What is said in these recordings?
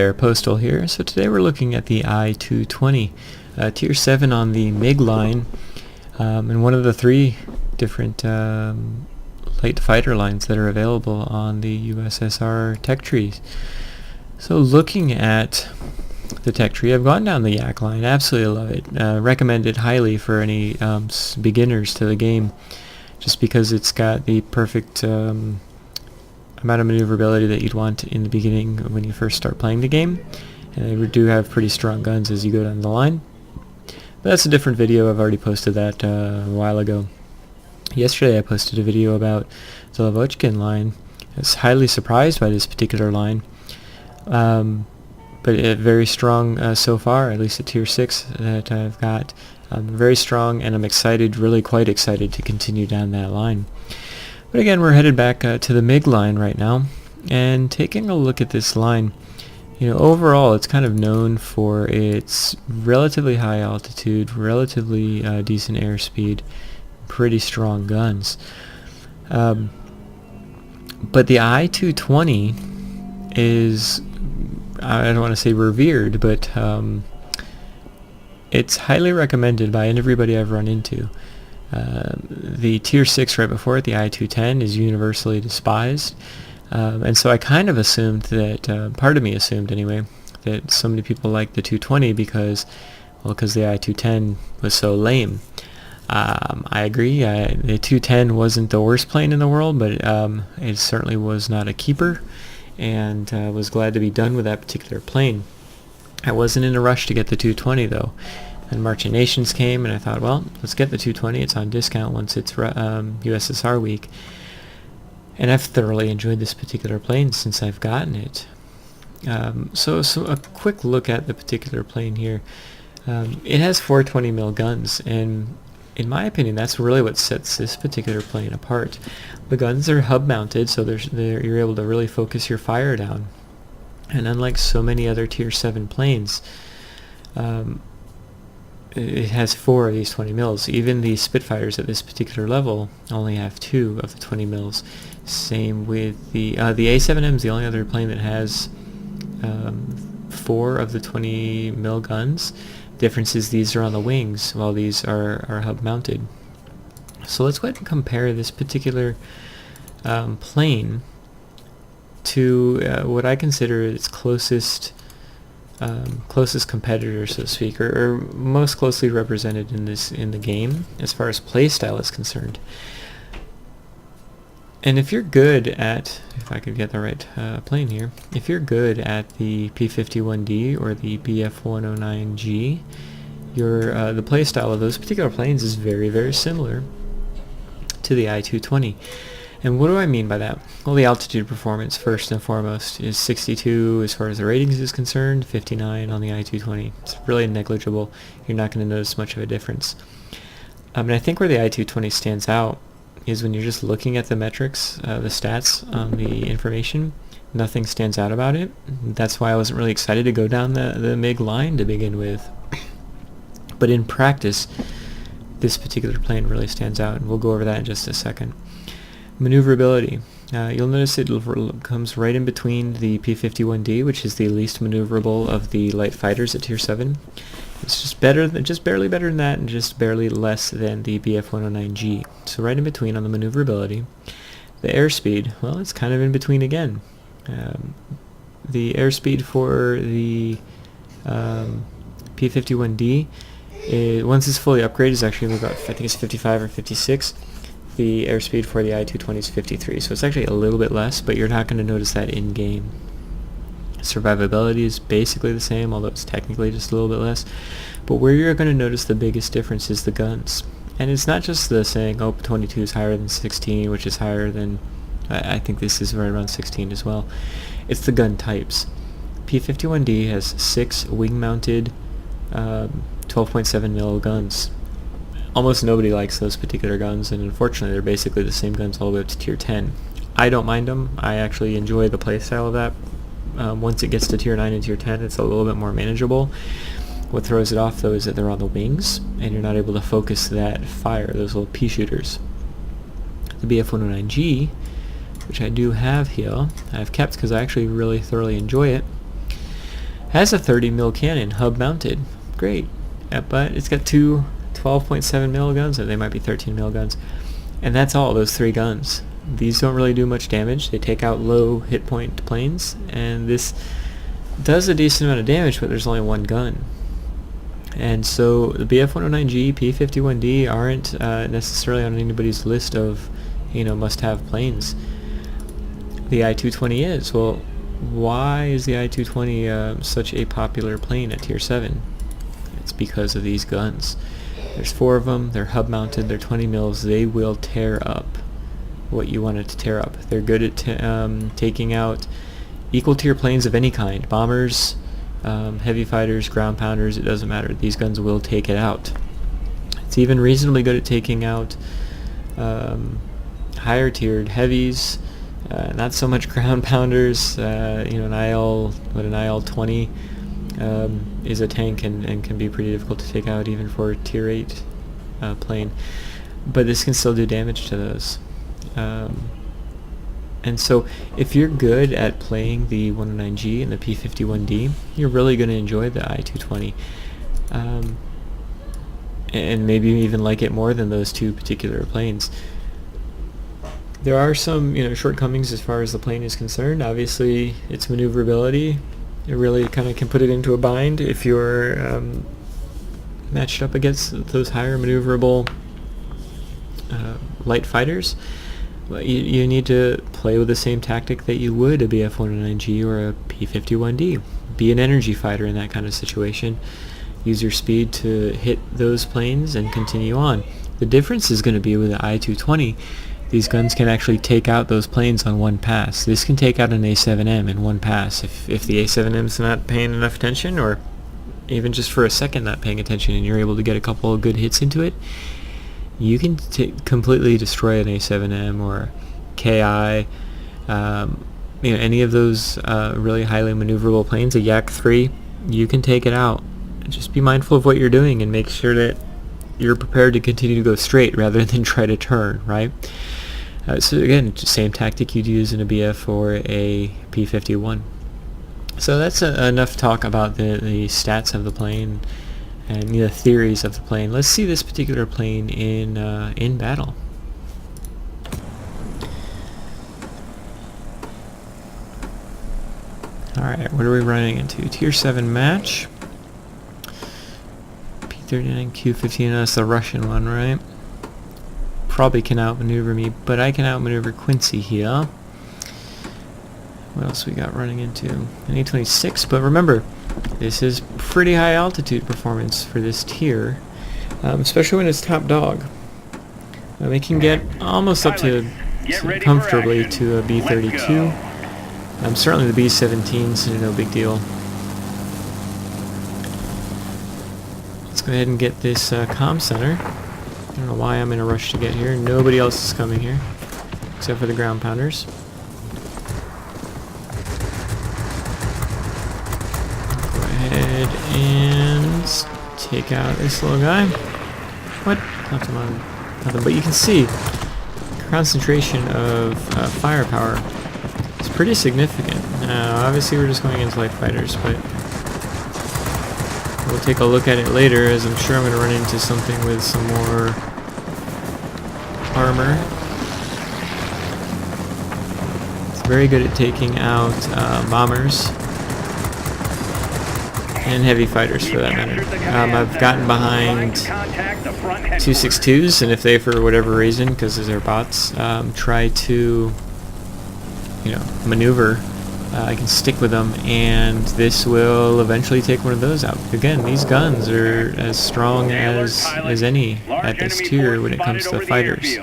there, Postal here. So today we're looking at the I-220, Tier 7 on the MiG line, and one of the three different light fighter lines that are available on the USSR tech trees. So looking at the tech tree, I've gone down the Yak line, absolutely love it, recommend it highly for any beginners to the game, just because it's got the perfect amount of maneuverability that you'd want in the beginning when you first start playing the game, and they do have pretty strong guns as you go down the line. But that's a different video. I've already posted that a while ago. Yesterday I posted a video about the Lavochkin line. I was highly surprised by this particular line, but very strong so far, at least at Tier 6 that I've got. Very strong, and I'm excited, really quite excited to continue down that line. But again, we're headed back to the MiG line right now, and taking a look at this line, overall it's kind of known for its relatively high altitude, relatively decent airspeed, pretty strong guns. But the I-220 is, I don't want to say revered, but it's highly recommended by everybody I've run into. The Tier 6 right before it, the I-210, is universally despised. And so I kind of assumed that, part of me assumed anyway, that so many people liked the 220 because the I-210 was so lame. I agree, the 210 wasn't the worst plane in the world, but it certainly was not a keeper, and was glad to be done with that particular plane. I wasn't in a rush to get the 220 though. And March of Nations came, and I thought, well, let's get the 220. It's on discount once it's USSR week. And I've thoroughly enjoyed this particular plane since I've gotten it. So a quick look at the particular plane here. It has 420mm guns, and in my opinion, that's really what sets this particular plane apart. The guns are hub-mounted, so you're able to really focus your fire down. And unlike so many other Tier 7 planes, it has 4 of these 20 mils. Even the Spitfires at this particular level only have 2 of the 20 mils. Same with the A7M is the only other plane that has 4 of the 20 mil guns. Difference is these are on the wings, while these are hub mounted. So let's go ahead and compare this particular plane to what I consider its closest competitor, so to speak, or most closely represented in the game as far as playstyle is concerned. And if you're good at, if I could get the right plane here, if you're good at the P51D or the BF109G, the playstyle of those particular planes is very, very similar to the I-220. And what do I mean by that? Well, the altitude performance, first and foremost, is 62 as far as the ratings is concerned, 59 on the I-220. It's really negligible. You're not going to notice much of a difference. And I think where the I-220 stands out is when you're just looking at the metrics, the stats, the information, nothing stands out about it. That's why I wasn't really excited to go down the MiG line to begin with. But in practice, this particular plane really stands out, and we'll go over that in just a second. Maneuverability. You'll notice it comes right in between the P51D, which is the least maneuverable of the light fighters at Tier 7. It's just barely better than that, and just barely less than the BF109G. So right in between on the maneuverability. The airspeed, well, it's kind of in between again. The airspeed for the P51D, once it's fully upgraded, is actually about, I think it's 55 or 56. The airspeed for the I-220 is 53, so it's actually a little bit less, but you're not going to notice that in-game. Survivability is basically the same, although it's technically just a little bit less. But where you're going to notice the biggest difference is the guns. And it's not just the saying, oh, 22 is higher than 16, which is higher than, I think this is right around 16 as well. It's the gun types. P51D has 6 wing-mounted 12.7mm guns. Almost nobody likes those particular guns, and unfortunately they're basically the same guns all the way up to Tier 10. I don't mind them. I actually enjoy the playstyle of that. Once it gets to Tier 9 and Tier 10, it's a little bit more manageable. What throws it off, though, is that they're on the wings, and you're not able to focus that fire, those little pea shooters. The BF109G, which I do have here, I've kept because I actually really thoroughly enjoy it. Has a 30 mil cannon, hub mounted. Great. But it's got two 12.7 mil guns, or they might be 13 mil guns. And that's all, those 3 guns. These don't really do much damage. They take out low hit point planes, and this does a decent amount of damage, but there's only 1 gun. And so the BF-109G, P-51D aren't necessarily on anybody's list of, must-have planes. The I-220 is. Well, why is the I-220 such a popular plane at Tier 7? It's because of these guns. There's 4 of them, they're hub-mounted, they're 20 mils, they will tear up what you want it to tear up. They're good at taking out equal tier planes of any kind. Bombers, heavy fighters, ground pounders, it doesn't matter. These guns will take it out. It's even reasonably good at taking out higher tiered heavies, not so much ground pounders. An IL-20 is a tank and can be pretty difficult to take out even for a tier 8 plane. But this can still do damage to those. And so if you're good at playing the 109G and the P-51D, you're really going to enjoy the I-220. And maybe even like it more than those 2 particular planes. There are some shortcomings as far as the plane is concerned. Obviously, its maneuverability, it really kind of can put it into a bind if you're matched up against those higher maneuverable light fighters. You need to play with the same tactic that you would a BF-109G or a P-51D. Be an energy fighter in that kind of situation. Use your speed to hit those planes and continue on. The difference is going to be with the I-220. These guns can actually take out those planes on one pass. This can take out an A7M in one pass. If the A7M's not paying enough attention, or even just for a second not paying attention, and you're able to get a couple of good hits into it, you can completely destroy an A7M or KI, any of those really highly maneuverable planes, a Yak-3, you can take it out. Just be mindful of what you're doing and make sure that you're prepared to continue to go straight rather than try to turn, right? So again, same tactic you'd use in a BF or a P-51. So that's enough talk about the stats of the plane and the theories of the plane. Let's see this particular plane in battle. Alright, what are we running into? Tier 7 match. P39Q15, that's the Russian one, right? Probably can outmaneuver me, but I can outmaneuver Quincy here. What else we got running into? An A26, but remember, this is pretty high altitude performance for this tier, especially when it's top dog. It can get almost up to comfortably to a B-32. Certainly the B-17's no big deal. Let's go ahead and get this comm center. I don't know why I'm in a rush to get here. Nobody else is coming here, except for the ground pounders. Go ahead and take out this little guy. What? Nothing. But you can see concentration of firepower is pretty significant. Now, obviously we're just going against light fighters, but we'll take a look at it later, as I'm sure I'm going to run into something with some more armor. It's very good at taking out bombers and heavy fighters, for that matter. I've gotten behind 262s, and if they, for whatever reason, because they're bots, try to, maneuver, I can stick with them, and this will eventually take one of those out. Again, these guns are as strong as any at this tier when it comes to fighters.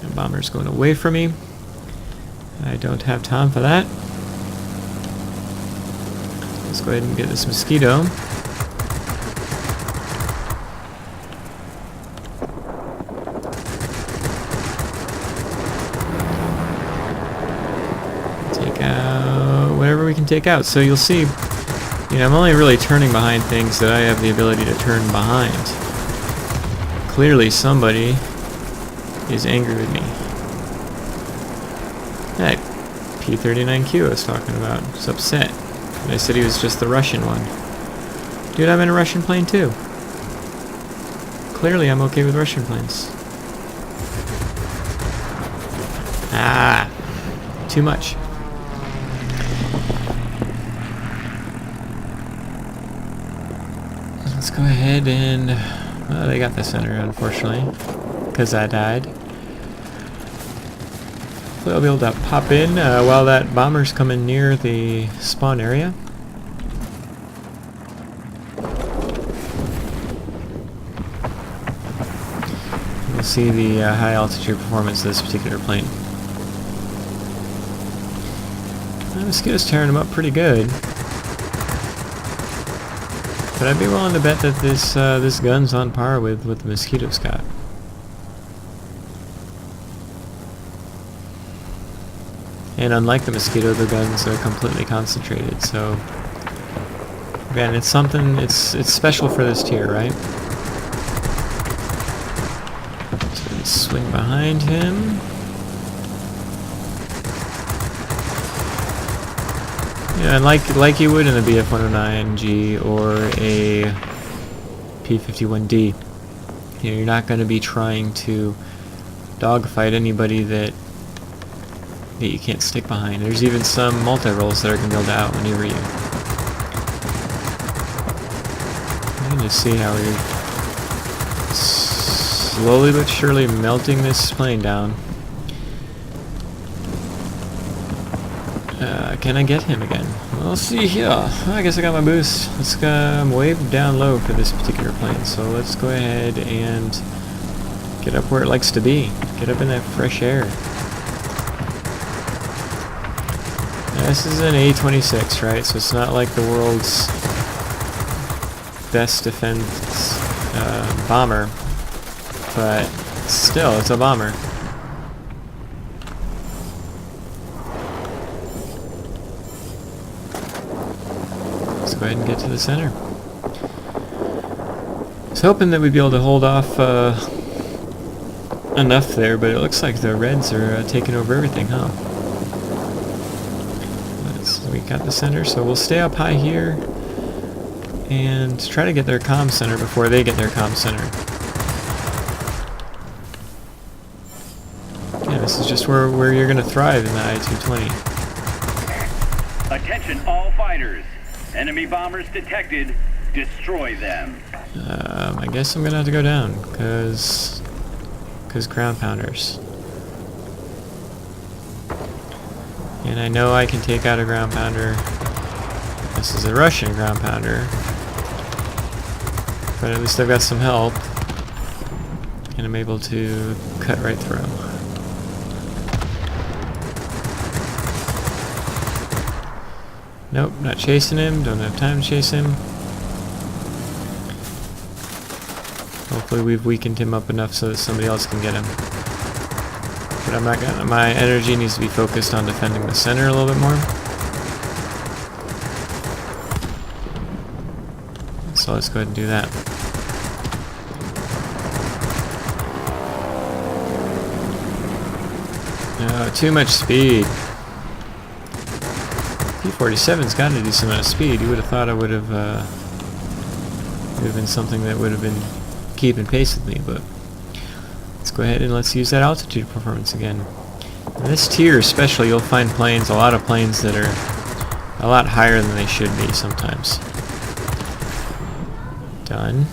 The bomber's going away from me. I don't have time for that. Let's go ahead and get this mosquito. Whatever we can take out. So you'll see, I'm only really turning behind things that I have the ability to turn behind. Clearly somebody is angry with me. That P39Q I was talking about is upset. I said he was just the Russian one. Dude, I'm in a Russian plane too. Clearly I'm okay with Russian planes. Ah, too much. Let's go ahead and... well, they got the center, unfortunately, because I died. Hopefully I'll be able to pop in while that bomber's coming near the spawn area. We'll see the high altitude performance of this particular plane. The Mosquito's tearing them up pretty good. But I'd be willing to bet that this gun's on par with what the Mosquito's got. And unlike the Mosquito, the guns are completely concentrated, so... again, it's something, it's special for this tier, right? So let's swing behind him. Yeah, and like you would in a BF-109G or a P-51D, you know, you're not going to be trying to dogfight anybody that you can't stick behind. There's even some multi-rolls that are going to be able to outmaneuver you. You can just see how we're slowly but surely melting this plane down. Can I get him again? Well, let's see here. I guess I got my boost. I'm way down low for this particular plane, so let's go ahead and get up where it likes to be. Get up in that fresh air. This is an A-26, right? So it's not like the world's best defense bomber, but still, it's a bomber. Let's go ahead and get to the center. I was hoping that we'd be able to hold off enough there, but it looks like the Reds are taking over everything, huh? We got the center, so we'll stay up high here and try to get their comm center before they get their comm center. Yeah, this is just where you're going to thrive in the I-220. Attention all fighters. Enemy bombers detected. Destroy them. I guess I'm going to have to go down, because ground pounders. And I know I can take out a ground pounder. This is a Russian ground pounder. But at least I've got some help. And I'm able to cut right through. Nope, not chasing him. Don't have time to chase him. Hopefully we've weakened him up enough so that somebody else can get him. But I'm not gonna, my energy needs to be focused on defending the center a little bit more. So let's go ahead and do that. No, too much speed. P-47's got to do some amount of speed. You would have thought I would have been something that would have been keeping pace with me, but let's go ahead and let's use that altitude performance again. In this tier especially, you'll find planes, a lot of planes that are a lot higher than they should be sometimes. Done.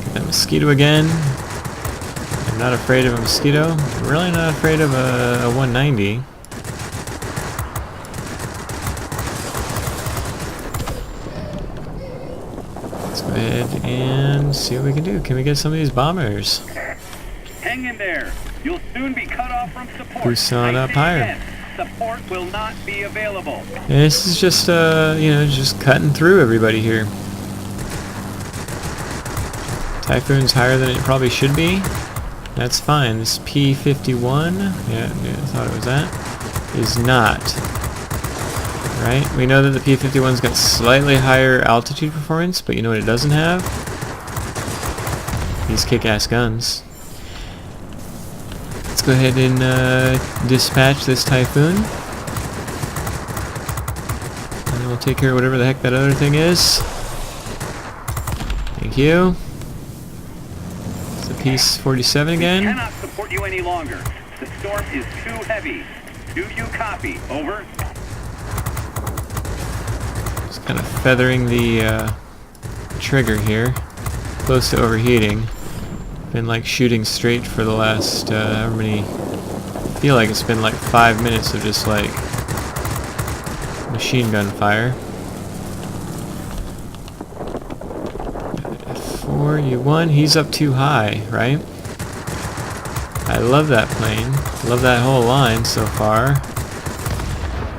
Get that Mosquito again. I'm not afraid of a Mosquito. I'm really not afraid of a 190. Let's go ahead and see what we can do. Can we get some of these bombers? Hang in there. You'll soon be cut off from support. Boost on up higher. Support will not be available. And this is just, you know, just cutting through everybody here. Typhoon's higher than it probably should be. That's fine. This P-51, yeah, I thought it was that, is not. Right? We know that the P-51's got slightly higher altitude performance, but you know what it doesn't have? These kick-ass guns. Let's go ahead and dispatch this Typhoon. And we'll take care of whatever the heck that other thing is. Thank you. It's a piece 47 We again. cannot support you any longer. The storm is too heavy. Do you copy? Over. Just kind of feathering the trigger here. Close to overheating. Been like shooting straight for the last however many. I feel like it's been like 5 minutes of just like machine gun fire. F4, you won. He's up too high, right? I love that plane. Love that whole line so far.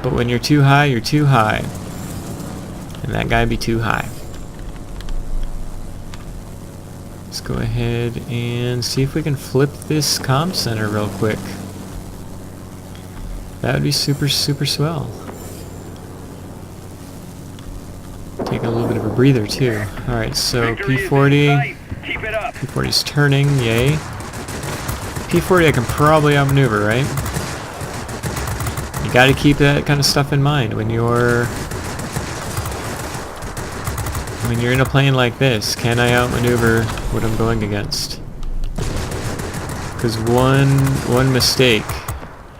But when you're too high, you're too high. And that guy be too high. Let's go ahead and see if we can flip this comm center real quick. That would be super, super swell. Take a little bit of a breather too. Alright, so Victory is in P40. sight. Keep it up. P40's turning, yay. P40 I can probably outmaneuver, right? You gotta keep that kind of stuff in mind when you're in a plane like this. Can I outmaneuver what I'm going against? Because one mistake,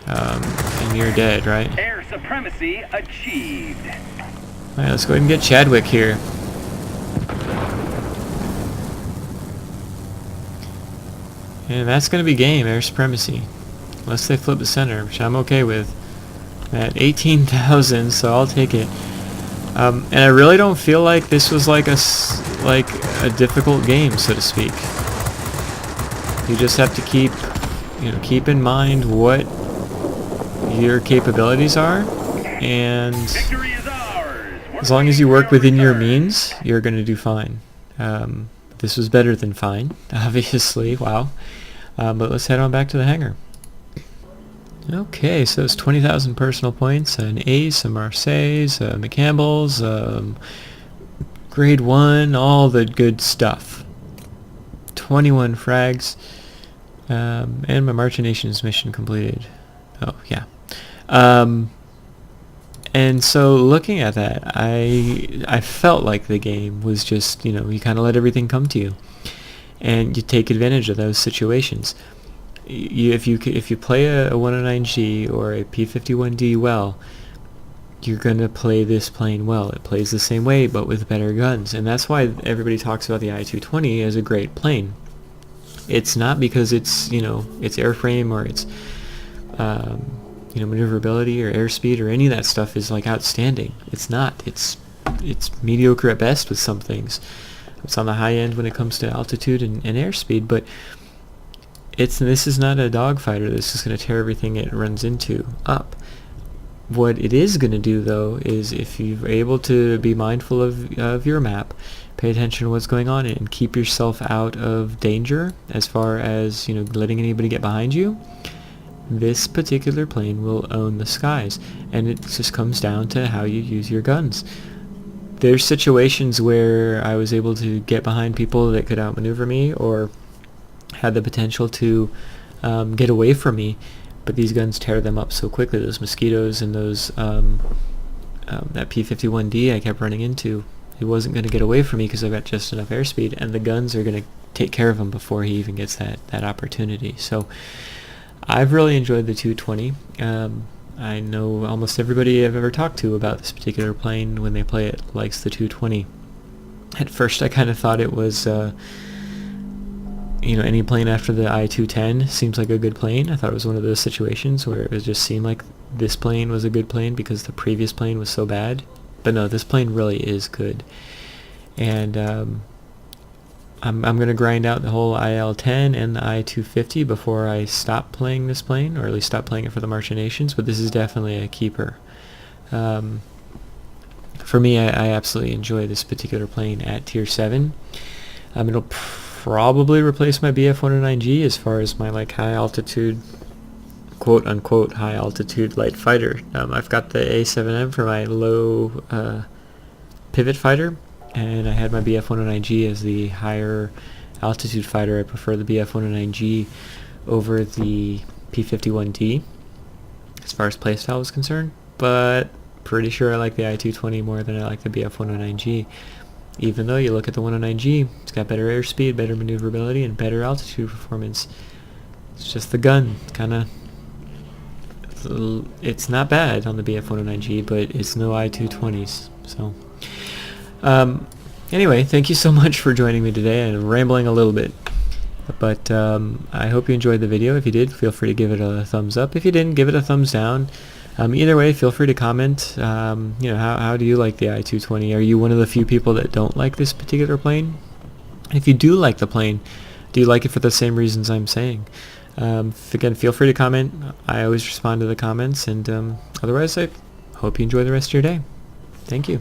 and you're dead, right? Air supremacy achieved. Alright, let's go ahead and get Chadwick here. And that's going to be game, air supremacy. Unless they flip the center, which I'm okay with. At 18,000, so I'll take it. And I really don't feel like this was like a difficult game, so to speak. You just have to keep in mind what your capabilities are, and Victory is ours. as long as you work within your means, you're going to do fine. This was better than fine, obviously. Wow. But let's head on back to the hangar. Okay, so it's 20,000 personal points, an Ace, a Marseilles, McCampbell's, grade 1, all the good stuff. 21 frags, and my March of Nations mission completed. Oh, yeah. And so looking at that, I felt like the game was just, you kind of let everything come to you. And you take advantage of those situations. If you play a 109G or a P51D well, you're going to play this plane well. It plays the same way, but with better guns. And that's why everybody talks about the I-220 as a great plane. It's not because it's, its airframe or its, maneuverability or airspeed or any of that stuff is like outstanding. It's not. It's mediocre at best with some things. It's on the high end when it comes to altitude and airspeed, but this is not a dogfighter. This is going to tear everything it runs into up. What it is going to do, though, is if you're able to be mindful of your map, pay attention to what's going on, and keep yourself out of danger as far as letting anybody get behind you, this particular plane will own the skies. And it just comes down to how you use your guns. There's situations where I was able to get behind people that could outmaneuver me or had the potential to get away from me, but these guns tear them up so quickly. Those Mosquitoes and those that P51D I kept running into, he wasn't going to get away from me because I've got just enough airspeed, and the guns are going to take care of him before he even gets that opportunity. So I've really enjoyed the 220. I know almost everybody I've ever talked to about this particular plane, when they play it, likes the 220. At first I kind of thought it was any plane after the I-210 seems like a good plane. I thought it was one of those situations where it just seemed like this plane was a good plane because the previous plane was so bad. But no, this plane really is good. And I'm going to grind out the whole IL-10 and the I-250 before I stop playing this plane, or at least stop playing it for the March of Nations, but this is definitely a keeper. For me, I absolutely enjoy this particular plane at Tier 7. It'll probably replace my BF-109G as far as my high altitude, quote unquote high altitude light fighter. I've got the A7M for my low pivot fighter, and I had my BF-109G as the higher altitude fighter. I prefer the BF-109G over the P51D as far as playstyle is concerned, but pretty sure I like the I-220 more than I like the BF-109G. Even though you look at the 109G, it's got better airspeed, better maneuverability, and better altitude performance. It's just the gun. It's not bad on the BF-109G, but it's no I-220s. So, anyway, thank you so much for joining me today. I'm rambling a little bit. But I hope you enjoyed the video. If you did, feel free to give it a thumbs up. If you didn't, give it a thumbs down. Either way, feel free to comment. How do you like the I-220? Are you one of the few people that don't like this particular plane? If you do like the plane, do you like it for the same reasons I'm saying? Again, feel free to comment. I always respond to the comments. And otherwise, I hope you enjoy the rest of your day. Thank you.